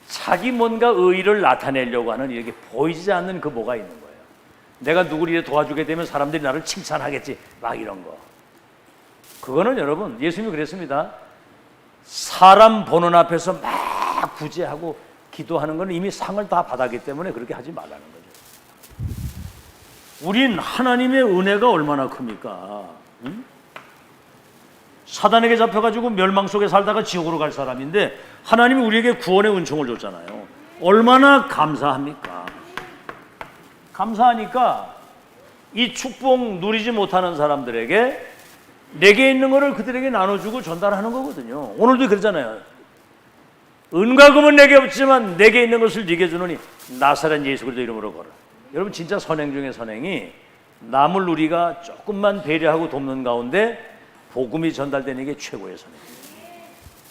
자기 뭔가 의의를 나타내려고 하는 이렇게 보이지 않는 그 뭐가 있는 거예요. 내가 누구를 이렇게 도와주게 되면 사람들이 나를 칭찬하겠지, 막 이런 거. 그거는 여러분, 예수님이 그랬습니다. 사람 보는 앞에서 막 구제하고 기도하는 건 이미 상을 다 받았기 때문에 그렇게 하지 말라는 거죠. 우린 하나님의 은혜가 얼마나 큽니까? 응? 사단에게 잡혀가지고 멸망 속에 살다가 지옥으로 갈 사람인데 하나님이 우리에게 구원의 은총을 줬잖아요. 얼마나 감사합니까? 감사하니까 이 축복 누리지 못하는 사람들에게 내게 있는 거를 그들에게 나눠주고 전달하는 거거든요. 오늘도 그러잖아요. 은과 금은 내게 없지만 내게 있는 것을 네게 주노니 나사렛 예수 그리스도 이름으로 걸어. 여러분, 진짜 선행 중에 선행이 남을 우리가 조금만 배려하고 돕는 가운데 복음이 전달되는 게 최고의 선행입니다.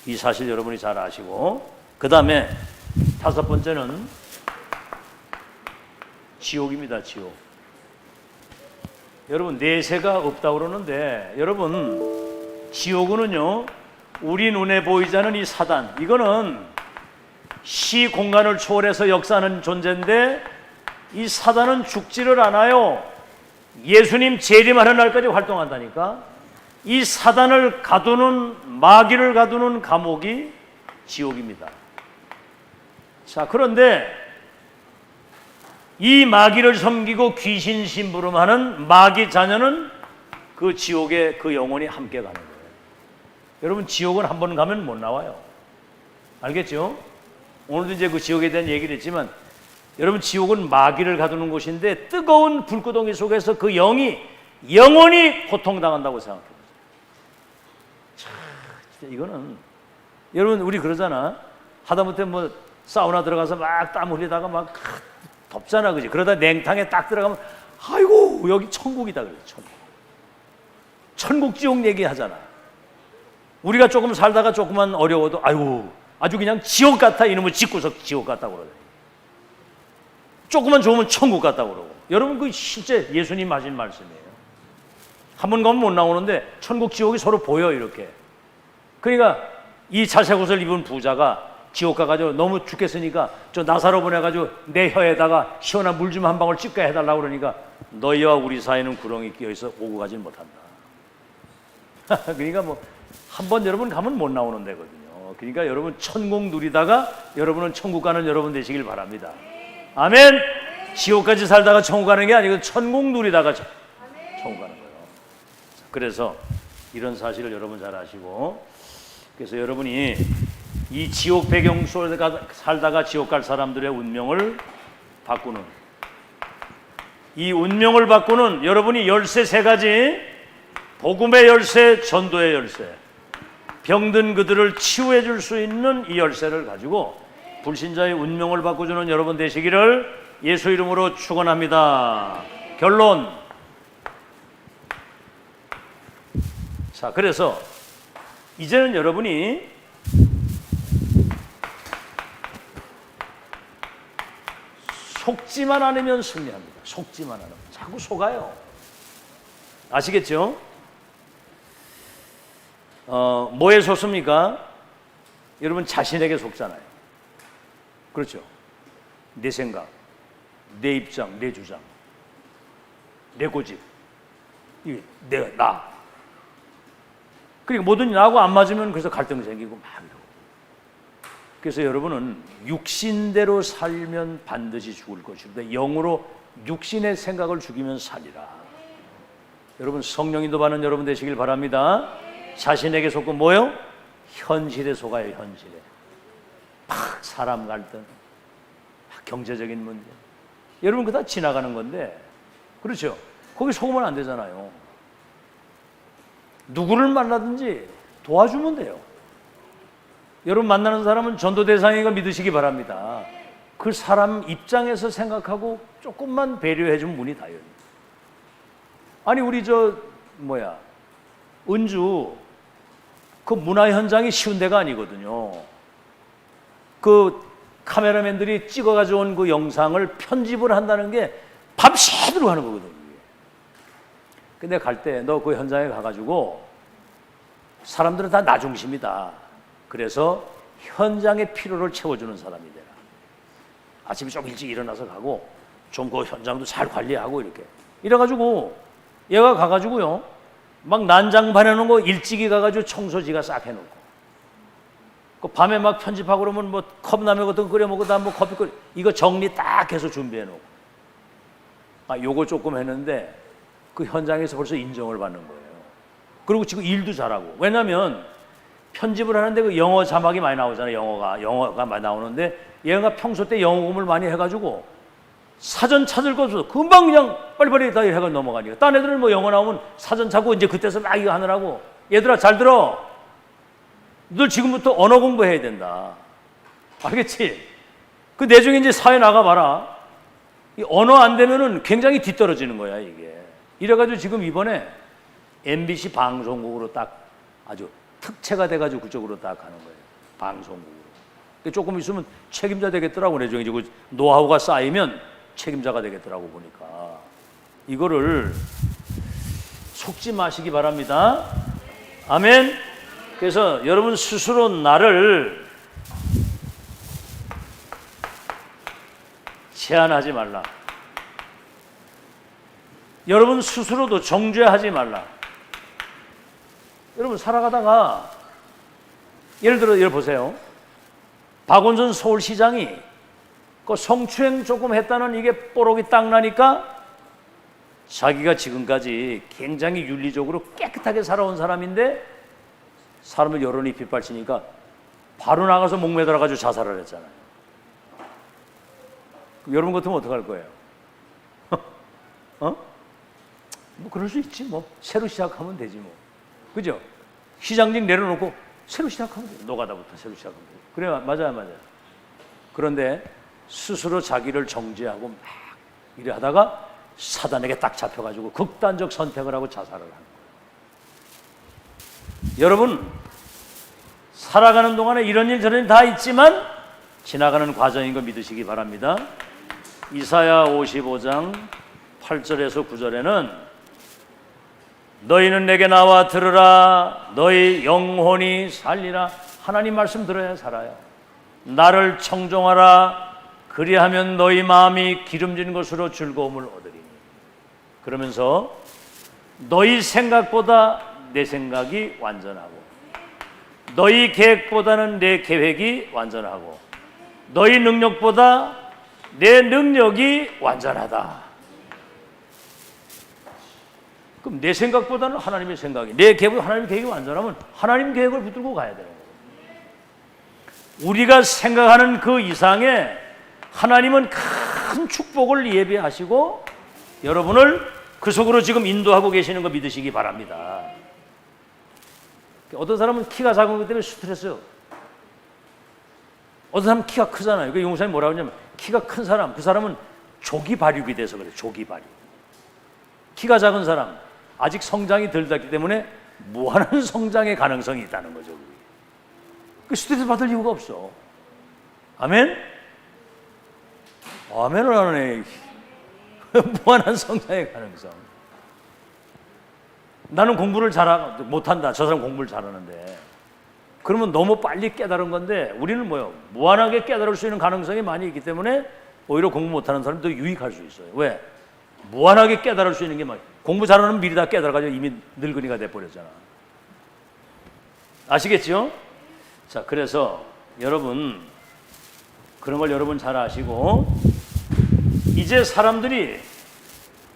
이 사실 여러분이 잘 아시고, 그 다음에 다섯 번째는 지옥입니다. 지옥. 여러분, 내세가 없다고 그러는데 여러분, 지옥은요 우리 눈에 보이지 않는 이 사단, 이거는 시 공간을 초월해서 역사하는 존재인데 이 사단은 죽지를 않아요. 예수님 재림하는 날까지 활동한다니까. 이 사단을 가두는, 마귀를 가두는 감옥이 지옥입니다. 자, 그런데 이 마귀를 섬기고 귀신 심부름하는 마귀 자녀는 그 지옥에 그 영혼이 함께 가는 거예요. 여러분, 지옥은 한 번 가면 못 나와요. 알겠죠? 오늘도 이제 그 지옥에 대한 얘기를 했지만 여러분, 지옥은 마귀를 가두는 곳인데 뜨거운 불구덩이 속에서 그 영이 영원히 고통당한다고 생각해요. 참, 진짜 이거는 여러분, 우리 그러잖아. 하다못해 뭐 사우나 들어가서 막 땀 흘리다가 막 덥잖아, 그지? 그러다 냉탕에 딱 들어가면 아이고 여기 천국이다 그래. 천국 지옥 얘기하잖아. 우리가 조금 살다가 조금만 어려워도 아이고 아주 그냥 지옥 같아, 이놈의 집구석 지옥 같다고 그러네. 조금만 좋으면 천국 같다고 그러고. 여러분, 그 실제 예수님 하신 말씀이에요. 한 번 가면 못 나오는데 천국 지옥이 서로 보여, 이렇게. 그러니까 이 자색 옷을 입은 부자가 지옥 가가지고 너무 죽겠으니까 저 나사로 보내가지고 내 혀에다가 시원한 물 좀 한 방울 찍게 해달라고 그러니까 너희와 우리 사이는 구렁이 끼어있어 오고 가진 못한다. 그러니까 뭐 한 번 여러분 가면 못 나오는 데거든요. 그러니까 여러분, 천국 누리다가 여러분은 천국 가는 여러분 되시길 바랍니다. 아멘. 지옥까지 살다가 천국 가는 게 아니고 천국 누리다가 천국 가는 거예요. 그래서 이런 사실을 여러분 잘 아시고, 그래서 여러분이 이 지옥 배경 속에 살다가 지옥 갈 사람들의 운명을 바꾸는, 이 운명을 바꾸는 여러분이 열쇠 세 가지, 복음의 열쇠, 전도의 열쇠, 병든 그들을 치유해 줄 수 있는 이 열쇠를 가지고 불신자의 운명을 바꿔주는 여러분 되시기를 예수 이름으로 축원합니다. 결론. 자, 그래서 이제는 여러분이 속지만 않으면 승리합니다. 속지만 않으면. 자꾸 속아요. 아시겠죠? 뭐에 속습니까? 여러분 자신에게 속잖아요. 그렇죠? 내 생각, 내 입장, 내 주장, 내 고집, 나. 그러니까 뭐든지 나하고 안 맞으면 그래서 갈등 생기고 막 이러고. 그래서 여러분은 육신대로 살면 반드시 죽을 것입니다. 영으로 육신의 생각을 죽이면 살리라. 여러분 성령 인도받는 여러분 되시길 바랍니다. 자신에게 속고 뭐요? 현실에 속아요. 현실에. 막 사람 갈등, 막 경제적인 문제. 여러분 그거 다 지나가는 건데, 그렇죠? 거기 속으면 안 되잖아요. 누구를 만나든지 도와주면 돼요. 여러분 만나는 사람은 전도 대상이가 믿으시기 바랍니다. 그 사람 입장에서 생각하고 조금만 배려해 주면 문이 다 열려요. 아니 우리 은주 그 문화 현장이 쉬운 데가 아니거든요. 그 카메라맨들이 찍어가지고 온 그 영상을 편집을 한다는 게 밤새도록 하는 거거든요. 근데 갈 때 너 그 현장에 가가지고 사람들은 다 나 중심이다. 그래서 현장의 피로를 채워주는 사람이 되라. 아침에 좀 일찍 일어나서 가고 좀 그 현장도 잘 관리하고 이렇게. 이래가지고 얘가 가가지고요. 막 난장판에 놓은 거 일찍이 가가지고 청소지가 싹 해놓고. 그 밤에 막 편집하고 그러면 뭐 컵라면 같은 거 끓여 먹고 다 뭐 커피 끓여. 이거 정리 딱 해서 준비해 놓고. 요거 조금 했는데 그 현장에서 벌써 인정을 받는 거예요. 그리고 지금 일도 잘하고. 왜냐면 편집을 하는데 그 영어 자막이 많이 나오잖아요. 영어가 많이 나오는데 얘가 평소 때 영어 공부를 많이 해가지고 사전 찾을 거 없어. 금방 그냥 빨리빨리 다 해가 넘어가니까. 딴 애들은 뭐 영어 나오면 사전 찾고 이제 그때서 막 이거 하느라고. 얘들아 잘 들어. 너 지금부터 언어 공부해야 된다. 알겠지? 그 내중에 이제 사회 나가봐라. 이 언어 안 되면은 굉장히 뒤떨어지는 거야 이게. 이래가지고 지금 이번에 MBC 방송국으로 딱 아주 특채가 돼가지고 그쪽으로 딱 가는 거예요. 방송국으로. 조금 있으면 책임자 되겠더라고. 내중에 그 노하우가 쌓이면 책임자가 되겠더라고 보니까. 이거를 속지 마시기 바랍니다. 아멘. 그래서 여러분 스스로 나를 제한하지 말라. 여러분 스스로도 정죄하지 말라. 여러분 살아가다가 예를 들어 보세요. 박원순 서울시장이 그 성추행 조금 했다는 이게 뽀록이 딱 나니까 자기가 지금까지 굉장히 윤리적으로 깨끗하게 살아온 사람인데 사람을 여론이 빗발치니까 바로 나가서 목 매달아가지고 자살을 했잖아요. 여러분 같으면 어떡할 거예요? 뭐 그럴 수 있지 뭐. 새로 시작하면 되지 뭐. 그죠? 시장직 내려놓고 새로 시작하면 돼. 노가다부터 새로 시작하면 돼. 그래, 맞아요. 그런데 스스로 자기를 정죄하고 막 이래 하다가 사단에게 딱 잡혀가지고 극단적 선택을 하고 자살을 하는 거예요. 여러분, 살아가는 동안에 이런 일 저런 일 다 있지만 지나가는 과정인 거 믿으시기 바랍니다. 이사야 55장 8절에서 9절에는 너희는 내게 나와 들으라. 너희 영혼이 살리라. 하나님 말씀 들어야 살아요. 나를 청종하라. 그리하면 너희 마음이 기름진 것으로 즐거움을 얻으리니. 그러면서 너희 생각보다 내 생각이 완전하고 너희 계획보다는 내 계획이 완전하고 너희 능력보다 내 능력이 완전하다. 그럼 내 생각보다는 하나님의 생각이, 내 계획, 하나님의 계획이 완전하면 하나님 계획을 붙들고 가야 되는 거예요. 우리가 생각하는 그 이상의 하나님은 큰 축복을 예비하시고 여러분을 그 속으로 지금 인도하고 계시는 거 믿으시기 바랍니다. 어떤 사람은 키가 작은 것 때문에 스트레스요. 어떤 사람은 키가 크잖아요. 그 용사님 뭐라고 하냐면 키가 큰 사람, 그 사람은 조기 발육이 돼서 그래. 조기 발육. 키가 작은 사람, 아직 성장이 덜 됐기 때문에 무한한 성장의 가능성이 있다는 거죠. 그 스트레스 받을 이유가 없어. 아멘? 아멘을 하네. 무한한 성장의 가능성. 나는 공부를 못한다. 저 사람 공부를 잘하는데. 그러면 너무 빨리 깨달은 건데 우리는 뭐요? 무한하게 깨달을 수 있는 가능성이 많이 있기 때문에 오히려 공부 못하는 사람도 유익할 수 있어요. 왜? 무한하게 깨달을 수 있는 게 많아요. 공부 잘하는 미리 다 깨달아가지고 이미 늙은이가 돼버렸잖아. 아시겠죠? 자, 그래서 여러분 그런 걸 여러분 잘 아시고 이제 사람들이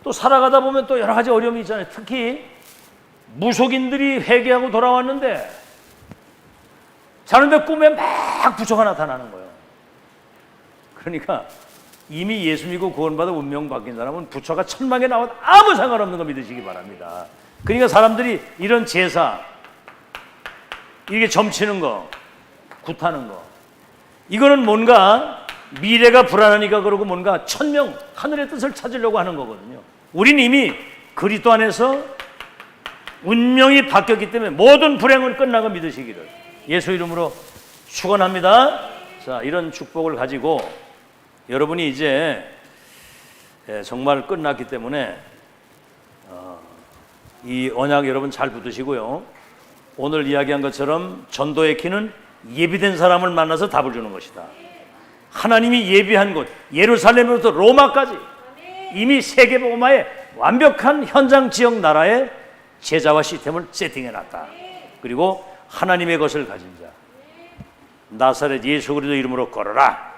또 살아가다 보면 또 여러 가지 어려움이 있잖아요. 특히 무속인들이 회개하고 돌아왔는데 자는데 꿈에 막 부처가 나타나는 거예요. 그러니까 이미 예수 믿고 구원받아 운명 바뀐 사람은 부처가 천막에 나와도 아무 상관없는 거 믿으시기 바랍니다. 그러니까 사람들이 이런 제사, 이게 점치는 거, 굿하는 거, 이거는 뭔가 미래가 불안하니까 그러고 뭔가 천명, 하늘의 뜻을 찾으려고 하는 거거든요. 우린 이미 그리스도 안에서 운명이 바뀌었기 때문에 모든 불행은 끝나고 믿으시기를 예수 이름으로 축원합니다. 자, 이런 축복을 가지고 여러분이 이제 정말 끝났기 때문에 이 언약 여러분 잘 붙드시고요. 오늘 이야기한 것처럼 전도의 키는 예비된 사람을 만나서 답을 주는 것이다. 하나님이 예비한 곳 예루살렘으로부터 로마까지 이미 세계복음화의 완벽한 현장 지역 나라의 제자와 시스템을 세팅해놨다. 그리고 하나님의 것을 가진 자 나사렛 예수 그리스도 이름으로 걸어라.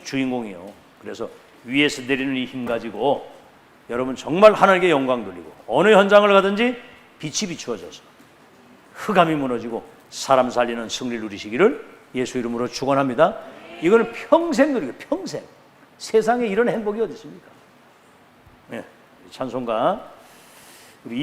주인공이요. 그래서 위에서 내리는 이 힘 가지고 여러분 정말 하나님께 영광 돌리고 어느 현장을 가든지 빛이 비추어져서 흑암이 무너지고 사람 살리는 승리를 누리시기를 예수 이름으로 축원합니다. 이거는 평생 누리고 평생. 세상에 이런 행복이 어디 있습니까? 네, 찬송가 우리